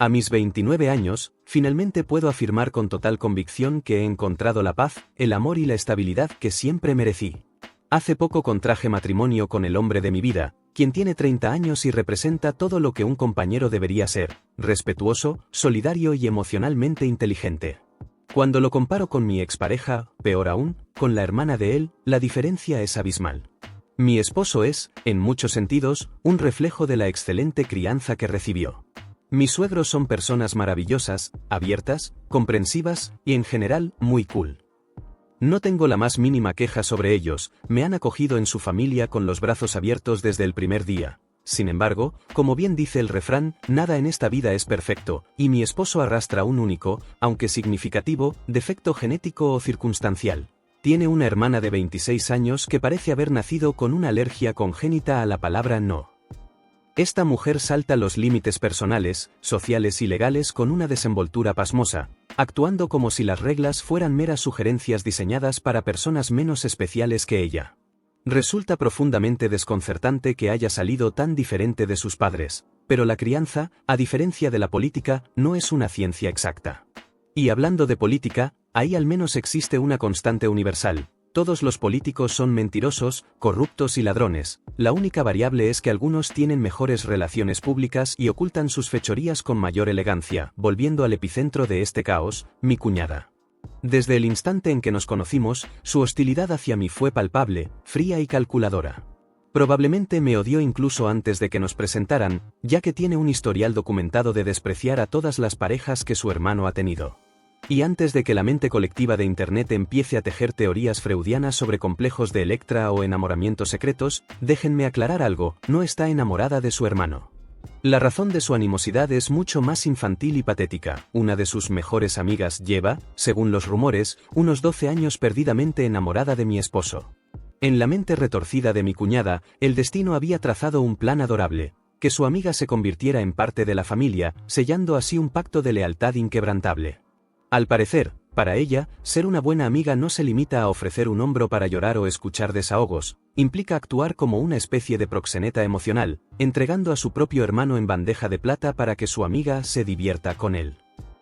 A mis 29 años, finalmente puedo afirmar con total convicción que he encontrado la paz, el amor y la estabilidad que siempre merecí. Hace poco contraje matrimonio con el hombre de mi vida, quien tiene 30 años y representa todo lo que un compañero debería ser: respetuoso, solidario y emocionalmente inteligente. Cuando lo comparo con mi expareja, peor aún, con la hermana de él, la diferencia es abismal. Mi esposo es, en muchos sentidos, un reflejo de la excelente crianza que recibió. Mis suegros son personas maravillosas, abiertas, comprensivas y en general muy cool. No tengo la más mínima queja sobre ellos, me han acogido en su familia con los brazos abiertos desde el primer día. Sin embargo, como bien dice el refrán, nada en esta vida es perfecto, y mi esposo arrastra un único, aunque significativo, defecto genético o circunstancial. Tiene una hermana de 26 años que parece haber nacido con una alergia congénita a la palabra no. Esta mujer salta los límites personales, sociales y legales con una desenvoltura pasmosa, actuando como si las reglas fueran meras sugerencias diseñadas para personas menos especiales que ella. Resulta profundamente desconcertante que haya salido tan diferente de sus padres, pero la crianza, a diferencia de la política, no es una ciencia exacta. Y hablando de política, ahí al menos existe una constante universal: todos los políticos son mentirosos, corruptos y ladrones. La única variable es que algunos tienen mejores relaciones públicas y ocultan sus fechorías con mayor elegancia. Volviendo al epicentro de este caos, mi cuñada. Desde el instante en que nos conocimos, su hostilidad hacia mí fue palpable, fría y calculadora. Probablemente me odió incluso antes de que nos presentaran, ya que tiene un historial documentado de despreciar a todas las parejas que su hermano ha tenido. Y antes de que la mente colectiva de Internet empiece a tejer teorías freudianas sobre complejos de Electra o enamoramientos secretos, déjenme aclarar algo: no está enamorada de su hermano. La razón de su animosidad es mucho más infantil y patética. Una de sus mejores amigas lleva, según los rumores, unos 12 años perdidamente enamorada de mi esposo. En la mente retorcida de mi cuñada, el destino había trazado un plan adorable: que su amiga se convirtiera en parte de la familia, sellando así un pacto de lealtad inquebrantable. Al parecer, para ella, ser una buena amiga no se limita a ofrecer un hombro para llorar o escuchar desahogos, implica actuar como una especie de proxeneta emocional, entregando a su propio hermano en bandeja de plata para que su amiga se divierta con él.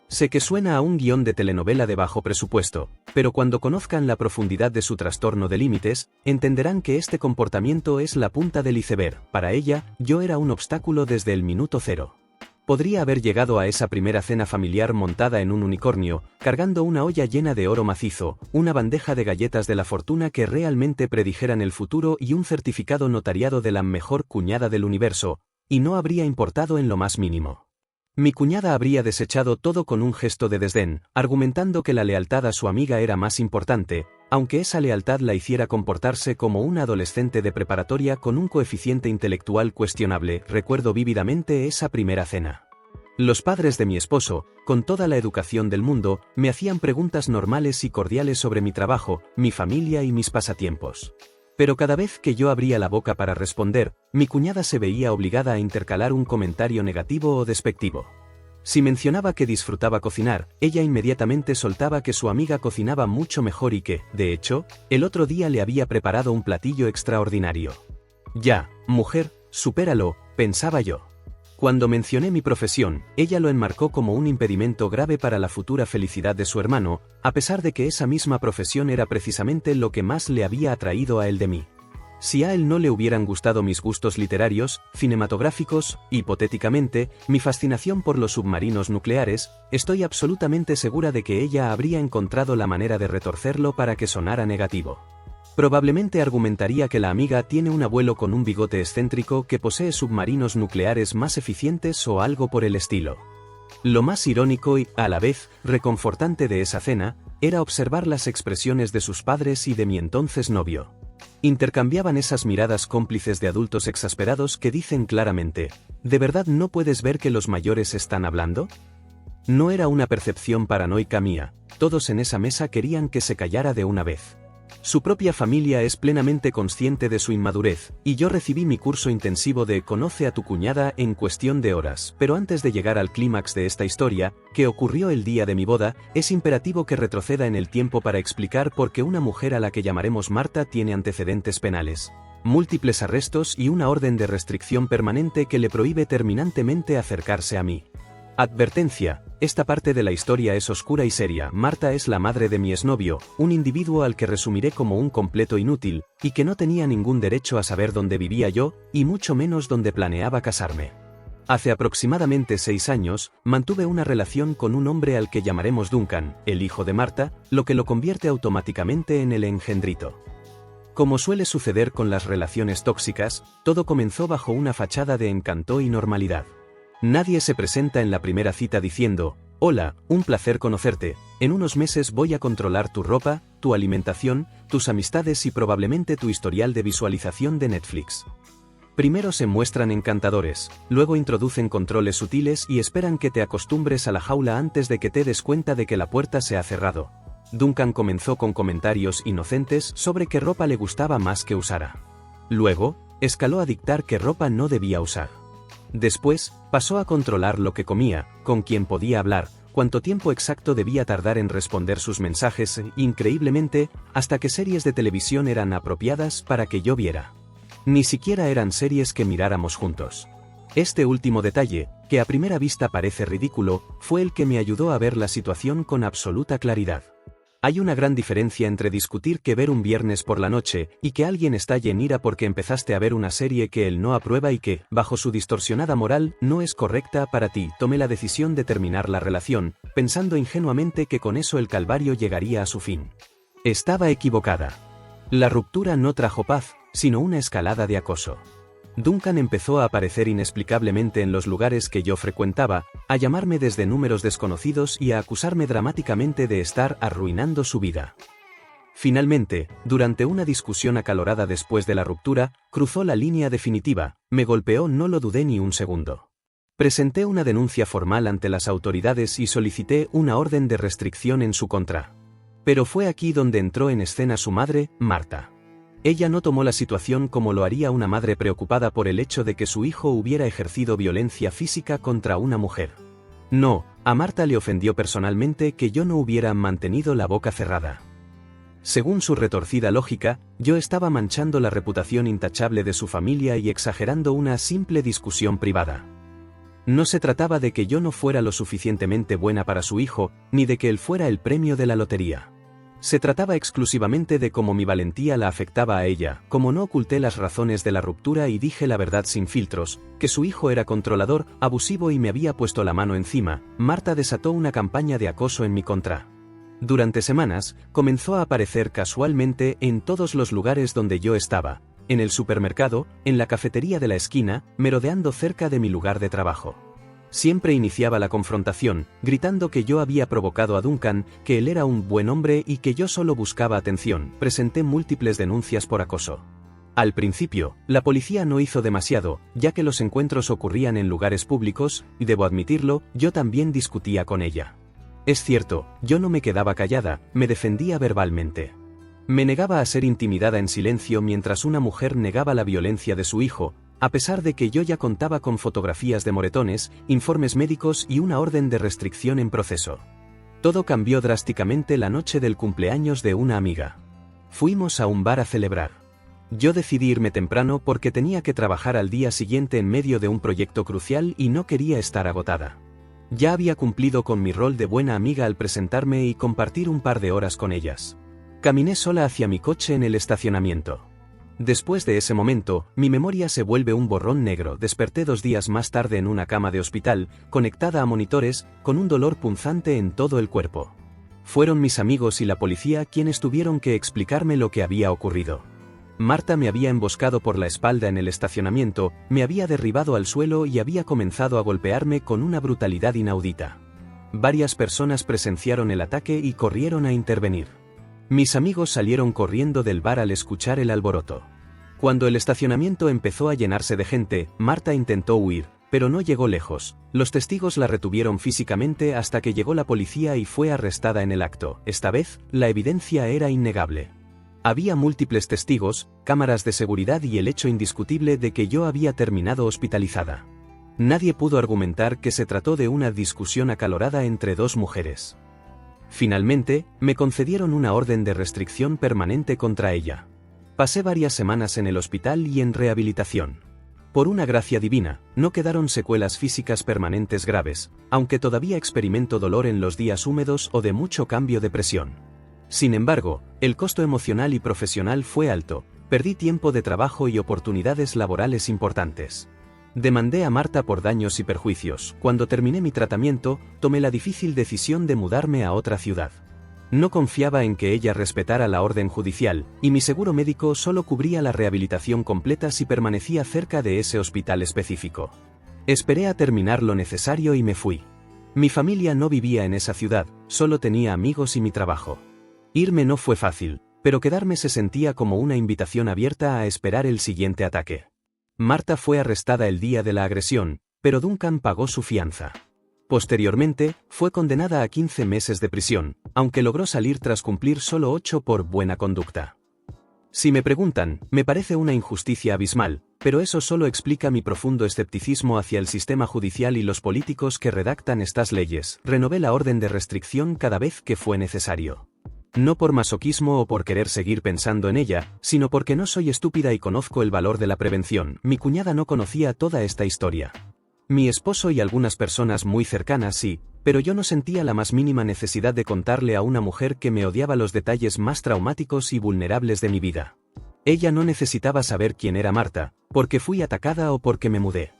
Sé que suena a un guión de telenovela de bajo presupuesto, pero cuando conozcan la profundidad de su trastorno de límites, entenderán que este comportamiento es la punta del iceberg. Para ella, yo era un obstáculo desde el minuto cero. Podría haber llegado a esa primera cena familiar montada en un unicornio, cargando una olla llena de oro macizo, una bandeja de galletas de la fortuna que realmente predijeran el futuro y un certificado notariado de la mejor cuñada del universo, y no habría importado en lo más mínimo. Mi cuñada habría desechado todo con un gesto de desdén, argumentando que la lealtad a su amiga era más importante, aunque esa lealtad la hiciera comportarse como una adolescente de preparatoria con un coeficiente intelectual cuestionable. Recuerdo vívidamente esa primera cena. Los padres de mi esposo, con toda la educación del mundo, me hacían preguntas normales y cordiales sobre mi trabajo, mi familia y mis pasatiempos. Pero cada vez que yo abría la boca para responder, mi cuñada se veía obligada a intercalar un comentario negativo o despectivo. Si mencionaba que disfrutaba cocinar, ella inmediatamente soltaba que su amiga cocinaba mucho mejor y que, de hecho, el otro día le había preparado un platillo extraordinario. Ya, mujer, supéralo, pensaba yo. Cuando mencioné mi profesión, ella lo enmarcó como un impedimento grave para la futura felicidad de su hermano, a pesar de que esa misma profesión era precisamente lo que más le había atraído a él de mí. Si a él no le hubieran gustado mis gustos literarios, cinematográficos, hipotéticamente, mi fascinación por los submarinos nucleares, estoy absolutamente segura de que ella habría encontrado la manera de retorcerlo para que sonara negativo. Probablemente argumentaría que la amiga tiene un abuelo con un bigote excéntrico que posee submarinos nucleares más eficientes o algo por el estilo. Lo más irónico y, a la vez, reconfortante de esa cena, era observar las expresiones de sus padres y de mi entonces novio. Intercambiaban esas miradas cómplices de adultos exasperados que dicen claramente: ¿de verdad no puedes ver que los mayores están hablando? No era una percepción paranoica mía, todos en esa mesa querían que se callara de una vez. Su propia familia es plenamente consciente de su inmadurez, y yo recibí mi curso intensivo de Conoce a tu cuñada en cuestión de horas. Pero antes de llegar al clímax de esta historia, que ocurrió el día de mi boda, es imperativo que retroceda en el tiempo para explicar por qué una mujer a la que llamaremos Marta tiene antecedentes penales, múltiples arrestos y una orden de restricción permanente que le prohíbe terminantemente acercarse a mí. Advertencia, esta parte de la historia es oscura y seria. Marta es la madre de mi exnovio, un individuo al que resumiré como un completo inútil, y que no tenía ningún derecho a saber dónde vivía yo, y mucho menos dónde planeaba casarme. Hace aproximadamente 6 años, mantuve una relación con un hombre al que llamaremos Duncan, el hijo de Marta, lo que lo convierte automáticamente en el engendrito. Como suele suceder con las relaciones tóxicas, todo comenzó bajo una fachada de encanto y normalidad. Nadie se presenta en la primera cita diciendo, hola, un placer conocerte, en unos meses voy a controlar tu ropa, tu alimentación, tus amistades y probablemente tu historial de visualización de Netflix. Primero se muestran encantadores, luego introducen controles sutiles y esperan que te acostumbres a la jaula antes de que te des cuenta de que la puerta se ha cerrado. Duncan comenzó con comentarios inocentes sobre qué ropa le gustaba más que usara. Luego, escaló a dictar qué ropa no debía usar. Después, pasó a controlar lo que comía, con quién podía hablar, cuánto tiempo exacto debía tardar en responder sus mensajes, increíblemente, hasta qué series de televisión eran apropiadas para que yo viera. Ni siquiera eran series que miráramos juntos. Este último detalle, que a primera vista parece ridículo, fue el que me ayudó a ver la situación con absoluta claridad. Hay una gran diferencia entre discutir que ver un viernes por la noche y que alguien estalle en ira porque empezaste a ver una serie que él no aprueba y que, bajo su distorsionada moral, no es correcta para ti. Tomé la decisión de terminar la relación, pensando ingenuamente que con eso el calvario llegaría a su fin. Estaba equivocada. La ruptura no trajo paz, sino una escalada de acoso. Duncan empezó a aparecer inexplicablemente en los lugares que yo frecuentaba, a llamarme desde números desconocidos y a acusarme dramáticamente de estar arruinando su vida. Finalmente, durante una discusión acalorada después de la ruptura, cruzó la línea definitiva, me golpeó, no lo dudé ni un segundo. Presenté una denuncia formal ante las autoridades y solicité una orden de restricción en su contra. Pero fue aquí donde entró en escena su madre, Marta. Ella no tomó la situación como lo haría una madre preocupada por el hecho de que su hijo hubiera ejercido violencia física contra una mujer. No, a Marta le ofendió personalmente que yo no hubiera mantenido la boca cerrada. Según su retorcida lógica, yo estaba manchando la reputación intachable de su familia y exagerando una simple discusión privada. No se trataba de que yo no fuera lo suficientemente buena para su hijo, ni de que él fuera el premio de la lotería. Se trataba exclusivamente de cómo mi valentía la afectaba a ella, como no oculté las razones de la ruptura y dije la verdad sin filtros, que su hijo era controlador, abusivo y me había puesto la mano encima. Marta desató una campaña de acoso en mi contra. Durante semanas, comenzó a aparecer casualmente en todos los lugares donde yo estaba, en el supermercado, en la cafetería de la esquina, merodeando cerca de mi lugar de trabajo. Siempre iniciaba la confrontación, gritando que yo había provocado a Duncan, que él era un buen hombre y que yo solo buscaba atención. Presenté múltiples denuncias por acoso. Al principio, la policía no hizo demasiado, ya que los encuentros ocurrían en lugares públicos, y debo admitirlo, yo también discutía con ella. Es cierto, yo no me quedaba callada, me defendía verbalmente. Me negaba a ser intimidada en silencio mientras una mujer negaba la violencia de su hijo, a pesar de que yo ya contaba con fotografías de moretones, informes médicos y una orden de restricción en proceso. Todo cambió drásticamente la noche del cumpleaños de una amiga. Fuimos a un bar a celebrar. Yo decidí irme temprano porque tenía que trabajar al día siguiente en medio de un proyecto crucial y no quería estar agotada. Ya había cumplido con mi rol de buena amiga al presentarme y compartir un par de horas con ellas. Caminé sola hacia mi coche en el estacionamiento. Después de ese momento, mi memoria se vuelve un borrón negro. Desperté 2 días más tarde en una cama de hospital, conectada a monitores, con un dolor punzante en todo el cuerpo. Fueron mis amigos y la policía quienes tuvieron que explicarme lo que había ocurrido. Marta me había emboscado por la espalda en el estacionamiento, me había derribado al suelo y había comenzado a golpearme con una brutalidad inaudita. Varias personas presenciaron el ataque y corrieron a intervenir. Mis amigos salieron corriendo del bar al escuchar el alboroto. Cuando el estacionamiento empezó a llenarse de gente, Marta intentó huir, pero no llegó lejos. Los testigos la retuvieron físicamente hasta que llegó la policía y fue arrestada en el acto. Esta vez, la evidencia era innegable. Había múltiples testigos, cámaras de seguridad y el hecho indiscutible de que yo había terminado hospitalizada. Nadie pudo argumentar que se trató de una discusión acalorada entre 2 mujeres. Finalmente, me concedieron una orden de restricción permanente contra ella. Pasé varias semanas en el hospital y en rehabilitación. Por una gracia divina, no quedaron secuelas físicas permanentes graves, aunque todavía experimento dolor en los días húmedos o de mucho cambio de presión. Sin embargo, el costo emocional y profesional fue alto, perdí tiempo de trabajo y oportunidades laborales importantes. Demandé a Marta por daños y perjuicios. Cuando terminé mi tratamiento, tomé la difícil decisión de mudarme a otra ciudad. No confiaba en que ella respetara la orden judicial, y mi seguro médico solo cubría la rehabilitación completa si permanecía cerca de ese hospital específico. Esperé a terminar lo necesario y me fui. Mi familia no vivía en esa ciudad, solo tenía amigos y mi trabajo. Irme no fue fácil, pero quedarme se sentía como una invitación abierta a esperar el siguiente ataque. Marta fue arrestada el día de la agresión, pero Duncan pagó su fianza. Posteriormente, fue condenada a 15 meses de prisión, aunque logró salir tras cumplir solo 8 por buena conducta. Si me preguntan, me parece una injusticia abismal, pero eso solo explica mi profundo escepticismo hacia el sistema judicial y los políticos que redactan estas leyes. Renové la orden de restricción cada vez que fue necesario. No por masoquismo o por querer seguir pensando en ella, sino porque no soy estúpida y conozco el valor de la prevención. Mi cuñada no conocía toda esta historia. Mi esposo y algunas personas muy cercanas sí, pero yo no sentía la más mínima necesidad de contarle a una mujer que me odiaba los detalles más traumáticos y vulnerables de mi vida. Ella no necesitaba saber quién era Marta, porque fui atacada o porque me mudé.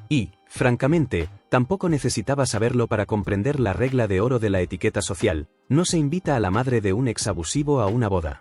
Y, francamente, tampoco necesitaba saberlo para comprender la regla de oro de la etiqueta social: no se invita a la madre de un ex abusivo a una boda.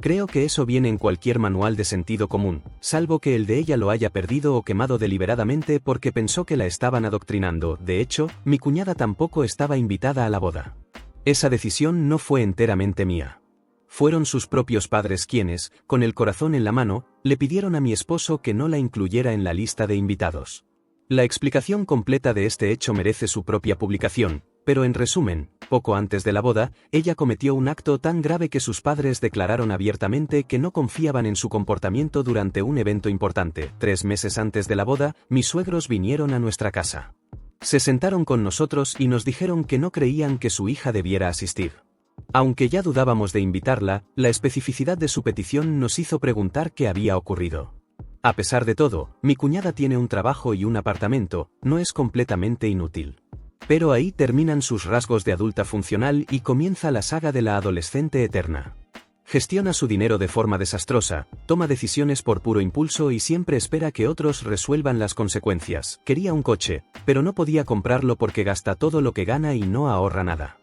Creo que eso viene en cualquier manual de sentido común, salvo que el de ella lo haya perdido o quemado deliberadamente porque pensó que la estaban adoctrinando. De hecho, mi cuñada tampoco estaba invitada a la boda. Esa decisión no fue enteramente mía. Fueron sus propios padres quienes, con el corazón en la mano, le pidieron a mi esposo que no la incluyera en la lista de invitados. La explicación completa de este hecho merece su propia publicación, pero en resumen, poco antes de la boda, ella cometió un acto tan grave que sus padres declararon abiertamente que no confiaban en su comportamiento durante un evento importante. 3 meses antes de la boda, mis suegros vinieron a nuestra casa. Se sentaron con nosotros y nos dijeron que no creían que su hija debiera asistir. Aunque ya dudábamos de invitarla, la especificidad de su petición nos hizo preguntar qué había ocurrido. A pesar de todo, mi cuñada tiene un trabajo y un apartamento, no es completamente inútil. Pero ahí terminan sus rasgos de adulta funcional y comienza la saga de la adolescente eterna. Gestiona su dinero de forma desastrosa, toma decisiones por puro impulso y siempre espera que otros resuelvan las consecuencias. Quería un coche, pero no podía comprarlo porque gasta todo lo que gana y no ahorra nada.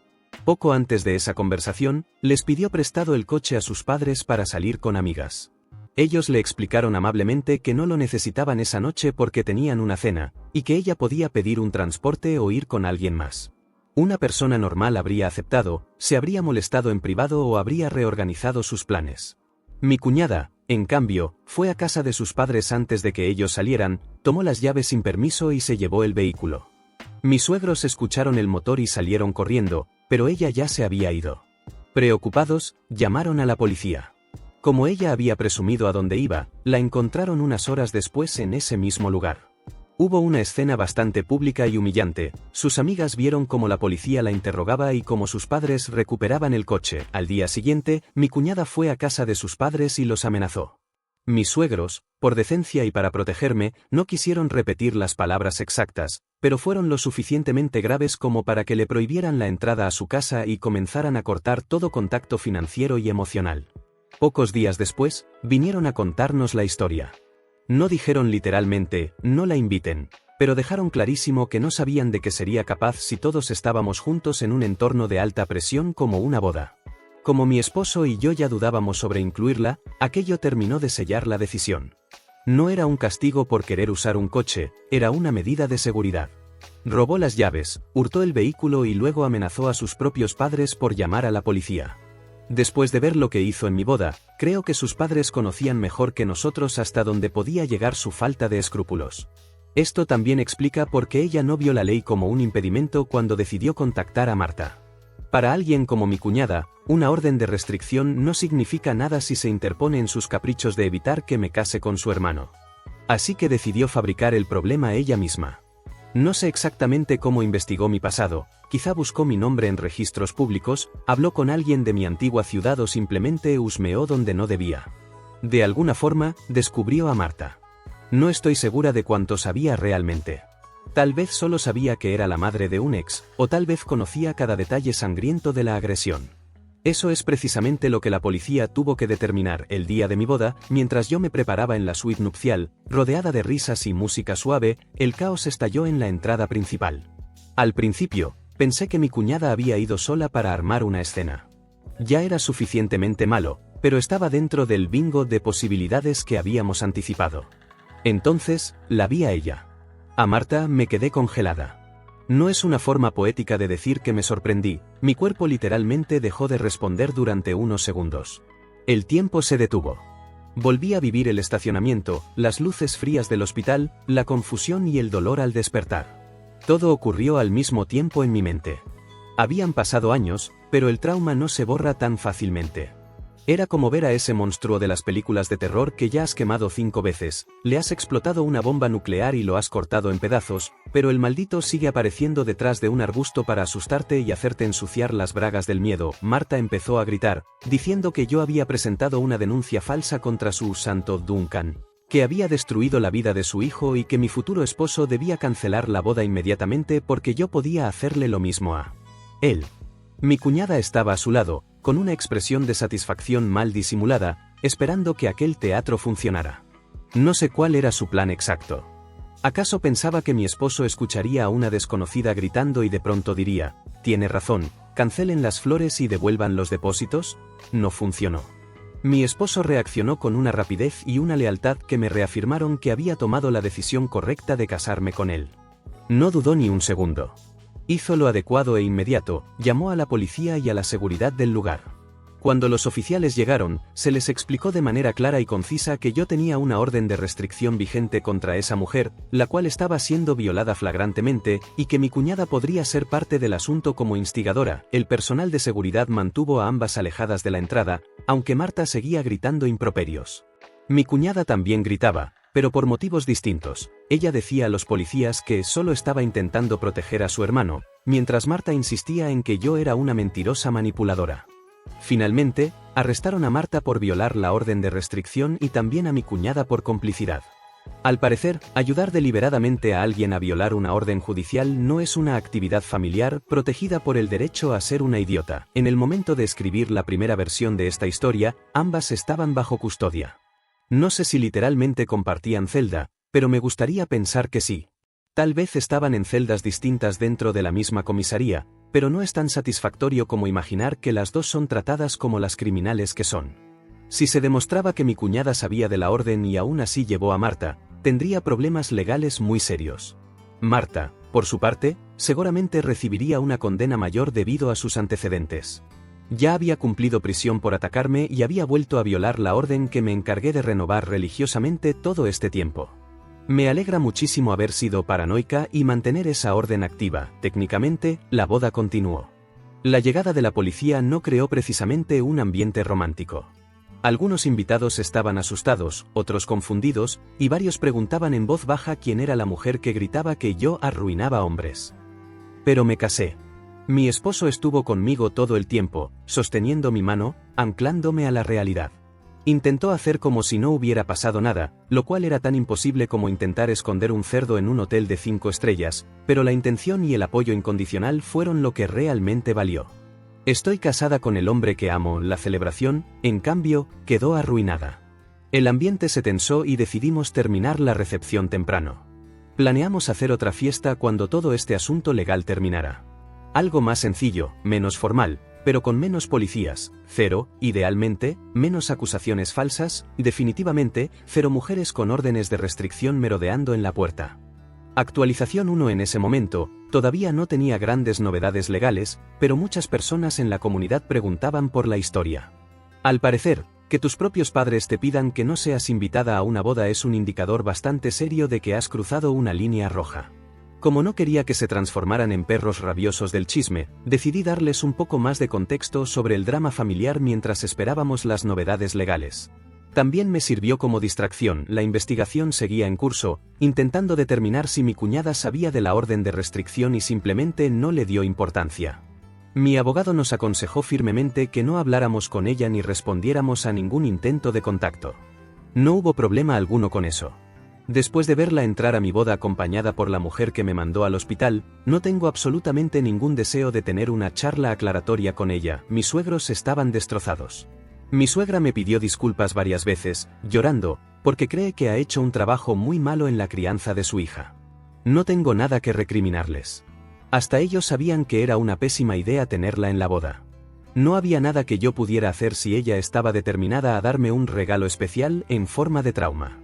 Poco antes de esa conversación, les pidió prestado el coche a sus padres para salir con amigas. Ellos le explicaron amablemente que no lo necesitaban esa noche porque tenían una cena, y que ella podía pedir un transporte o ir con alguien más. Una persona normal habría aceptado, se habría molestado en privado o habría reorganizado sus planes. Mi cuñada, en cambio, fue a casa de sus padres antes de que ellos salieran, tomó las llaves sin permiso y se llevó el vehículo. Mis suegros escucharon el motor y salieron corriendo, pero ella ya se había ido. Preocupados, llamaron a la policía. Como ella había presumido a dónde iba, la encontraron unas horas después en ese mismo lugar. Hubo una escena bastante pública y humillante. Sus amigas vieron cómo la policía la interrogaba y cómo sus padres recuperaban el coche. Al día siguiente, mi cuñada fue a casa de sus padres y los amenazó. Mis suegros, por decencia y para protegerme, no quisieron repetir las palabras exactas, pero fueron lo suficientemente graves como para que le prohibieran la entrada a su casa y comenzaran a cortar todo contacto financiero y emocional. Pocos días después, vinieron a contarnos la historia. No dijeron literalmente, no la inviten, pero dejaron clarísimo que no sabían de qué sería capaz si todos estábamos juntos en un entorno de alta presión como una boda. Como mi esposo y yo ya dudábamos sobre incluirla, aquello terminó de sellar la decisión. No era un castigo por querer usar un coche, era una medida de seguridad. Robó las llaves, hurtó el vehículo y luego amenazó a sus propios padres por llamar a la policía. Después de ver lo que hizo en mi boda, creo que sus padres conocían mejor que nosotros hasta dónde podía llegar su falta de escrúpulos. Esto también explica por qué ella no vio la ley como un impedimento cuando decidió contactar a Marta. Para alguien como mi cuñada, una orden de restricción no significa nada si se interpone en sus caprichos de evitar que me case con su hermano. Así que decidió fabricar el problema ella misma. No sé exactamente cómo investigó mi pasado, quizá buscó mi nombre en registros públicos, habló con alguien de mi antigua ciudad o simplemente husmeó donde no debía. De alguna forma, descubrió a Marta. No estoy segura de cuánto sabía realmente. Tal vez solo sabía que era la madre de un ex, o tal vez conocía cada detalle sangriento de la agresión. Eso es precisamente lo que la policía tuvo que determinar el día de mi boda, mientras yo me preparaba en la suite nupcial, rodeada de risas y música suave. El caos estalló en la entrada principal. Al principio, pensé que mi cuñada había ido sola para armar una escena. Ya era suficientemente malo, pero estaba dentro del bingo de posibilidades que habíamos anticipado. Entonces, la vi a ella. A Marta me quedé congelada. No es una forma poética de decir que me sorprendí, mi cuerpo literalmente dejó de responder durante unos segundos. El tiempo se detuvo. Volví a vivir el estacionamiento, las luces frías del hospital, la confusión y el dolor al despertar. Todo ocurrió al mismo tiempo en mi mente. Habían pasado años, pero el trauma no se borra tan fácilmente. Era como ver a ese monstruo de las películas de terror que ya has quemado 5 veces, le has explotado una bomba nuclear y lo has cortado en pedazos, pero el maldito sigue apareciendo detrás de un arbusto para asustarte y hacerte ensuciar las bragas del miedo. Marta empezó a gritar, diciendo que yo había presentado una denuncia falsa contra su santo Duncan, que había destruido la vida de su hijo y que mi futuro esposo debía cancelar la boda inmediatamente porque yo podía hacerle lo mismo a él. Mi cuñada estaba a su lado, con una expresión de satisfacción mal disimulada, esperando que aquel teatro funcionara. No sé cuál era su plan exacto. ¿Acaso pensaba que mi esposo escucharía a una desconocida gritando y de pronto diría, tiene razón, cancelen las flores y devuelvan los depósitos? No funcionó. Mi esposo reaccionó con una rapidez y una lealtad que me reafirmaron que había tomado la decisión correcta de casarme con él. No dudó ni un segundo. Hizo lo adecuado e inmediato, llamó a la policía y a la seguridad del lugar. Cuando los oficiales llegaron, se les explicó de manera clara y concisa que yo tenía una orden de restricción vigente contra esa mujer, la cual estaba siendo violada flagrantemente, y que mi cuñada podría ser parte del asunto como instigadora. El personal de seguridad mantuvo a ambas alejadas de la entrada, aunque Marta seguía gritando improperios. Mi cuñada también gritaba, pero por motivos distintos. Ella decía a los policías que solo estaba intentando proteger a su hermano, mientras Marta insistía en que yo era una mentirosa manipuladora. Finalmente, arrestaron a Marta por violar la orden de restricción y también a mi cuñada por complicidad. Al parecer, ayudar deliberadamente a alguien a violar una orden judicial no es una actividad familiar protegida por el derecho a ser una idiota. En el momento de escribir la primera versión de esta historia, ambas estaban bajo custodia. No sé si literalmente compartían celda, pero me gustaría pensar que sí. Tal vez estaban en celdas distintas dentro de la misma comisaría, pero no es tan satisfactorio como imaginar que las dos son tratadas como las criminales que son. Si se demostraba que mi cuñada sabía de la orden y aún así llevó a Marta, tendría problemas legales muy serios. Marta, por su parte, seguramente recibiría una condena mayor debido a sus antecedentes. Ya había cumplido prisión por atacarme y había vuelto a violar la orden que me encargué de renovar religiosamente todo este tiempo. Me alegra muchísimo haber sido paranoica y mantener esa orden activa. Técnicamente, la boda continuó. La llegada de la policía no creó precisamente un ambiente romántico. Algunos invitados estaban asustados, otros confundidos, y varios preguntaban en voz baja quién era la mujer que gritaba que yo arruinaba hombres. Pero me casé. Mi esposo estuvo conmigo todo el tiempo, sosteniendo mi mano, anclándome a la realidad. Intentó hacer como si no hubiera pasado nada, lo cual era tan imposible como intentar esconder un cerdo en un hotel de 5 estrellas, pero la intención y el apoyo incondicional fueron lo que realmente valió. Estoy casada con el hombre que amo. La celebración, en cambio, quedó arruinada. El ambiente se tensó y decidimos terminar la recepción temprano. Planeamos hacer otra fiesta cuando todo este asunto legal terminara. Algo más sencillo, menos formal, pero con menos policías, 0, idealmente, menos acusaciones falsas, definitivamente, 0 mujeres con órdenes de restricción merodeando en la puerta. Actualización 1. En ese momento, todavía no tenía grandes novedades legales, pero muchas personas en la comunidad preguntaban por la historia. Al parecer, que tus propios padres te pidan que no seas invitada a una boda es un indicador bastante serio de que has cruzado una línea roja. Como no quería que se transformaran en perros rabiosos del chisme, decidí darles un poco más de contexto sobre el drama familiar mientras esperábamos las novedades legales. También me sirvió como distracción. La investigación seguía en curso, intentando determinar si mi cuñada sabía de la orden de restricción y simplemente no le dio importancia. Mi abogado nos aconsejó firmemente que no habláramos con ella ni respondiéramos a ningún intento de contacto. No hubo problema alguno con eso. Después de verla entrar a mi boda acompañada por la mujer que me mandó al hospital, no tengo absolutamente ningún deseo de tener una charla aclaratoria con ella. Mis suegros estaban destrozados. Mi suegra me pidió disculpas varias veces, llorando, porque cree que ha hecho un trabajo muy malo en la crianza de su hija. No tengo nada que recriminarles. Hasta ellos sabían que era una pésima idea tenerla en la boda. No había nada que yo pudiera hacer si ella estaba determinada a darme un regalo especial en forma de trauma.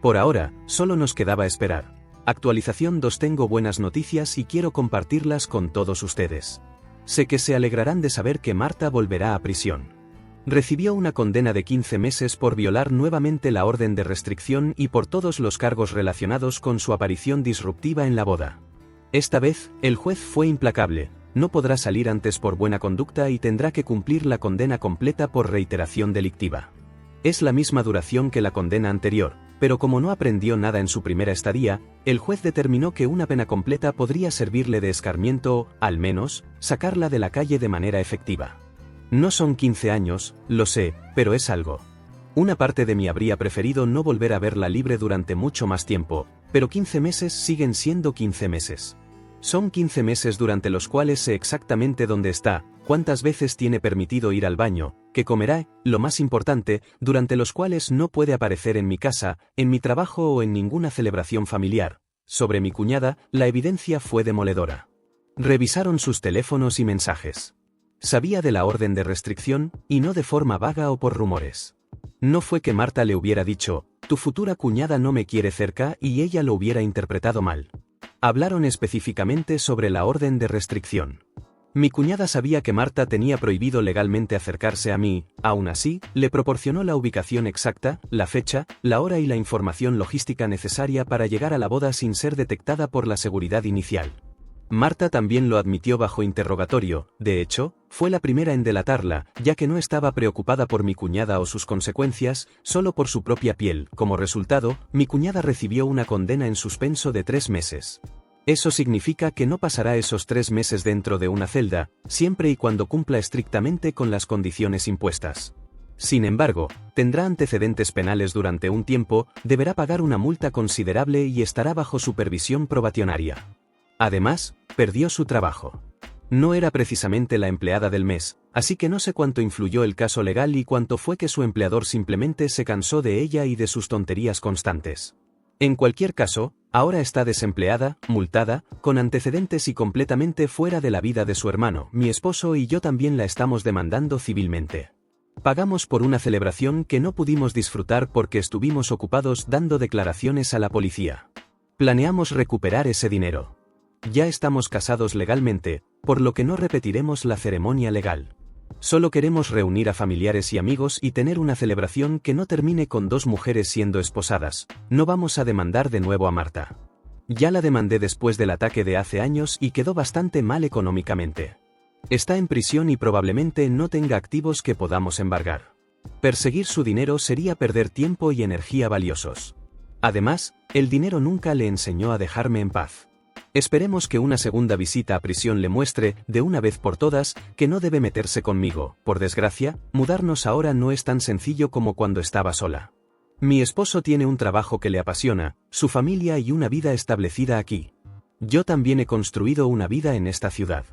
Por ahora, solo nos quedaba esperar. Actualización 2. Tengo buenas noticias y quiero compartirlas con todos ustedes. Sé que se alegrarán de saber que Marta volverá a prisión. Recibió una condena de 15 meses por violar nuevamente la orden de restricción y por todos los cargos relacionados con su aparición disruptiva en la boda. Esta vez, el juez fue implacable. No podrá salir antes por buena conducta y tendrá que cumplir la condena completa por reiteración delictiva. Es la misma duración que la condena anterior, pero como no aprendió nada en su primera estadía, el juez determinó que una pena completa podría servirle de escarmiento o, al menos, sacarla de la calle de manera efectiva. No son 15 años, lo sé, pero es algo. Una parte de mí habría preferido no volver a verla libre durante mucho más tiempo, pero 15 meses siguen siendo 15 meses. Son 15 meses durante los cuales sé exactamente dónde está, cuántas veces tiene permitido ir al baño, qué comerá, lo más importante, durante los cuales no puede aparecer en mi casa, en mi trabajo o en ninguna celebración familiar. Sobre mi cuñada, la evidencia fue demoledora. Revisaron sus teléfonos y mensajes. Sabía de la orden de restricción, y no de forma vaga o por rumores. No fue que Marta le hubiera dicho, tu futura cuñada no me quiere cerca y ella lo hubiera interpretado mal. Hablaron específicamente sobre la orden de restricción. Mi cuñada sabía que Marta tenía prohibido legalmente acercarse a mí, aún así, le proporcionó la ubicación exacta, la fecha, la hora y la información logística necesaria para llegar a la boda sin ser detectada por la seguridad inicial. Marta también lo admitió bajo interrogatorio, de hecho, fue la primera en delatarla, ya que no estaba preocupada por mi cuñada o sus consecuencias, solo por su propia piel. Como resultado, mi cuñada recibió una condena en suspenso de 3 meses. Eso significa que no pasará esos 3 meses dentro de una celda, siempre y cuando cumpla estrictamente con las condiciones impuestas. Sin embargo, tendrá antecedentes penales durante un tiempo, deberá pagar una multa considerable y estará bajo supervisión probacionaria. Además, perdió su trabajo. No era precisamente la empleada del mes, así que no sé cuánto influyó el caso legal y cuánto fue que su empleador simplemente se cansó de ella y de sus tonterías constantes. En cualquier caso, ahora está desempleada, multada, con antecedentes y completamente fuera de la vida de su hermano. Mi esposo y yo también la estamos demandando civilmente. Pagamos por una celebración que no pudimos disfrutar porque estuvimos ocupados dando declaraciones a la policía. Planeamos recuperar ese dinero. Ya estamos casados legalmente, por lo que no repetiremos la ceremonia legal. Solo queremos reunir a familiares y amigos y tener una celebración que no termine con 2 mujeres siendo esposadas. No vamos a demandar de nuevo a Marta. Ya la demandé después del ataque de hace años y quedó bastante mal económicamente. Está en prisión y probablemente no tenga activos que podamos embargar. Perseguir su dinero sería perder tiempo y energía valiosos. Además, el dinero nunca le enseñó a dejarme en paz. Esperemos que una segunda visita a prisión le muestre, de una vez por todas, que no debe meterse conmigo. Por desgracia, mudarnos ahora no es tan sencillo como cuando estaba sola. Mi esposo tiene un trabajo que le apasiona, su familia y una vida establecida aquí. Yo también he construido una vida en esta ciudad.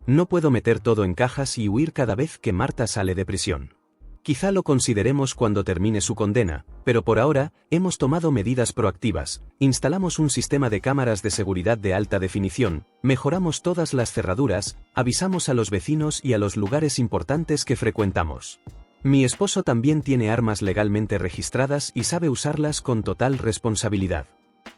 No puedo meter todo en cajas y huir cada vez que Marta sale de prisión. Quizá lo consideremos cuando termine su condena, pero por ahora, hemos tomado medidas proactivas, instalamos un sistema de cámaras de seguridad de alta definición, mejoramos todas las cerraduras, avisamos a los vecinos y a los lugares importantes que frecuentamos. Mi esposo también tiene armas legalmente registradas y sabe usarlas con total responsabilidad.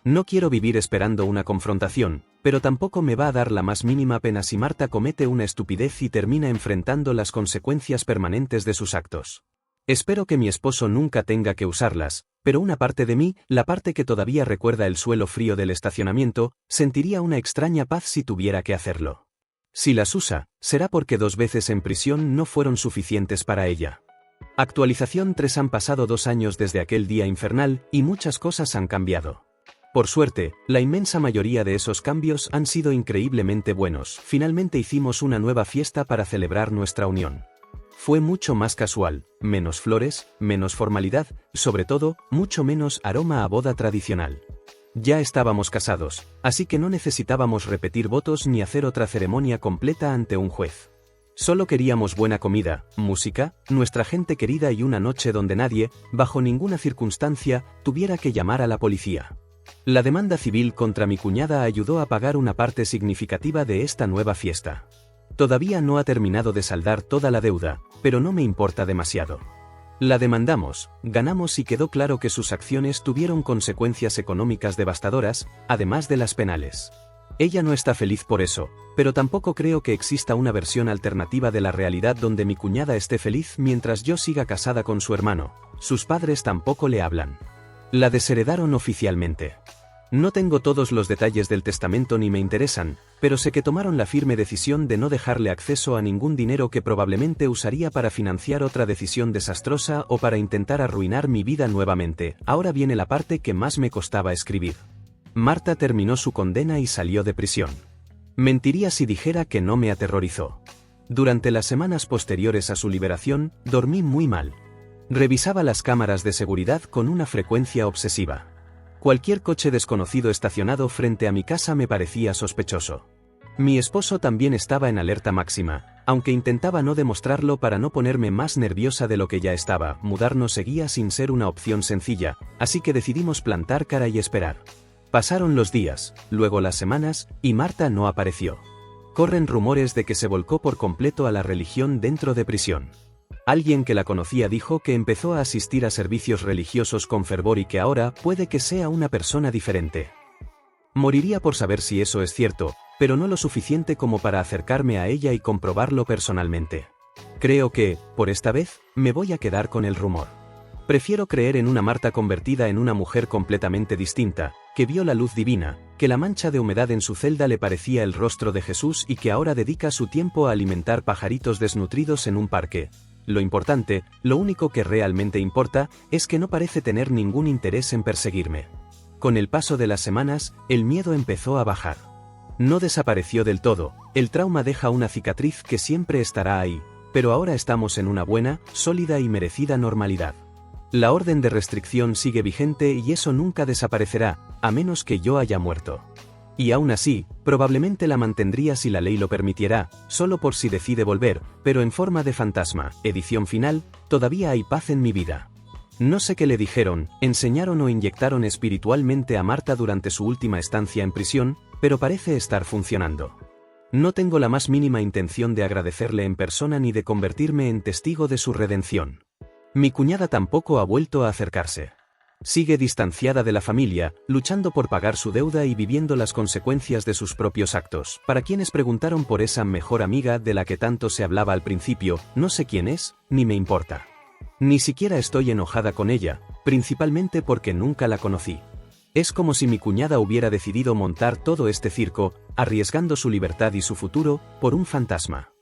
No quiero vivir esperando una confrontación, pero tampoco me va a dar la más mínima pena si Marta comete una estupidez y termina enfrentando las consecuencias permanentes de sus actos. Espero que mi esposo nunca tenga que usarlas, pero una parte de mí, la parte que todavía recuerda el suelo frío del estacionamiento, sentiría una extraña paz si tuviera que hacerlo. Si las usa, será porque 2 veces en prisión no fueron suficientes para ella. Actualización 3. Han pasado 2 años desde aquel día infernal, y muchas cosas han cambiado. Por suerte, la inmensa mayoría de esos cambios han sido increíblemente buenos. Finalmente hicimos una nueva fiesta para celebrar nuestra unión. Fue mucho más casual, menos flores, menos formalidad, sobre todo, mucho menos aroma a boda tradicional. Ya estábamos casados, así que no necesitábamos repetir votos ni hacer otra ceremonia completa ante un juez. Solo queríamos buena comida, música, nuestra gente querida y una noche donde nadie, bajo ninguna circunstancia, tuviera que llamar a la policía. La demanda civil contra mi cuñada ayudó a pagar una parte significativa de esta nueva fiesta. Todavía no ha terminado de saldar toda la deuda, pero no me importa demasiado. La demandamos, ganamos y quedó claro que sus acciones tuvieron consecuencias económicas devastadoras, además de las penales. Ella no está feliz por eso, pero tampoco creo que exista una versión alternativa de la realidad donde mi cuñada esté feliz mientras yo siga casada con su hermano. Sus padres tampoco le hablan. La desheredaron oficialmente. No tengo todos los detalles del testamento ni me interesan, pero sé que tomaron la firme decisión de no dejarle acceso a ningún dinero que probablemente usaría para financiar otra decisión desastrosa o para intentar arruinar mi vida nuevamente. Ahora viene la parte que más me costaba escribir. Marta terminó su condena y salió de prisión. Mentiría si dijera que no me aterrorizó. Durante las semanas posteriores a su liberación, dormí muy mal. Revisaba las cámaras de seguridad con una frecuencia obsesiva. Cualquier coche desconocido estacionado frente a mi casa me parecía sospechoso. Mi esposo también estaba en alerta máxima, aunque intentaba no demostrarlo para no ponerme más nerviosa de lo que ya estaba. Mudarnos seguía sin ser una opción sencilla, así que decidimos plantar cara y esperar. Pasaron los días, luego las semanas, y Marta no apareció. Corren rumores de que se volcó por completo a la religión dentro de prisión. Alguien que la conocía dijo que empezó a asistir a servicios religiosos con fervor y que ahora puede que sea una persona diferente. Moriría por saber si eso es cierto, pero no lo suficiente como para acercarme a ella y comprobarlo personalmente. Creo que, por esta vez, me voy a quedar con el rumor. Prefiero creer en una Marta convertida en una mujer completamente distinta, que vio la luz divina, que la mancha de humedad en su celda le parecía el rostro de Jesús y que ahora dedica su tiempo a alimentar pajaritos desnutridos en un parque. Lo importante, lo único que realmente importa, es que no parece tener ningún interés en perseguirme. Con el paso de las semanas, el miedo empezó a bajar. No desapareció del todo, el trauma deja una cicatriz que siempre estará ahí, pero ahora estamos en una buena, sólida y merecida normalidad. La orden de restricción sigue vigente y eso nunca desaparecerá, a menos que yo haya muerto. Y aún así, probablemente la mantendría si la ley lo permitiera, solo por si decide volver, pero en forma de fantasma. Edición final, todavía hay paz en mi vida. No sé qué le dijeron, enseñaron o inyectaron espiritualmente a Marta durante su última estancia en prisión, pero parece estar funcionando. No tengo la más mínima intención de agradecerle en persona ni de convertirme en testigo de su redención. Mi cuñada tampoco ha vuelto a acercarse. Sigue distanciada de la familia, luchando por pagar su deuda y viviendo las consecuencias de sus propios actos. Para quienes preguntaron por esa mejor amiga de la que tanto se hablaba al principio, no sé quién es, ni me importa. Ni siquiera estoy enojada con ella, principalmente porque nunca la conocí. Es como si mi cuñada hubiera decidido montar todo este circo, arriesgando su libertad y su futuro, por un fantasma.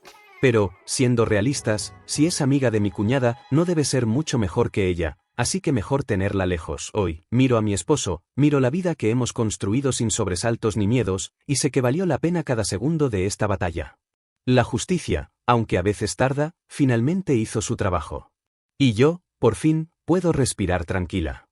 Pero, siendo realistas, si es amiga de mi cuñada, no debe ser mucho mejor que ella. Así que mejor tenerla lejos. Hoy, miro a mi esposo, miro la vida que hemos construido sin sobresaltos ni miedos, y sé que valió la pena cada segundo de esta batalla. La justicia, aunque a veces tarda, finalmente hizo su trabajo. Y yo, por fin, puedo respirar tranquila.